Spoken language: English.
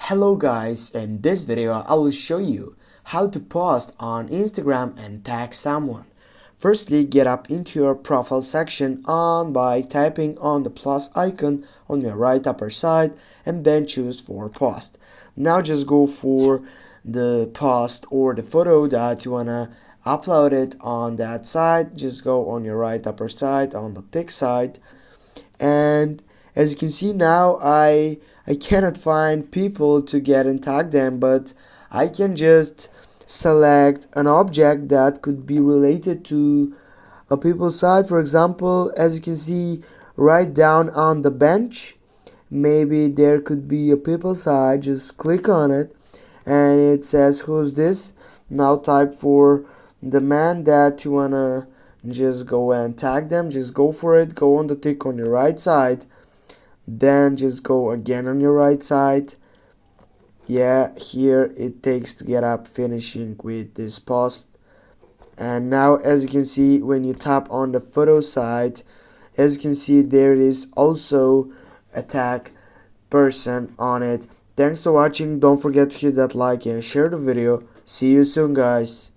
Hello guys, in this video I will show you how to post on Instagram and tag someone. Firstly, get up into your profile section by typing on the plus icon on your right upper side and then choose for post. Now just go for the post or the photo that you wanna upload it on that side. Just go on your right upper side on the tick side, and as you can see now I cannot find people to get and tag them, but I can just select an object that could be related to a people's side. For example, as you can see right down on the bench, maybe there could be a people side. Just click on it and it says who's this. Now type for the man that you wanna just go and tag them. Just go for it, go on the tick on your right side, then just go again on your right side. Yeah, here it takes to get up finishing with this post. And now as you can see, when you tap on the photo side, as you can see there is also a tag person on it. Thanks for watching. Don't forget to hit that like and share the video. See you soon guys.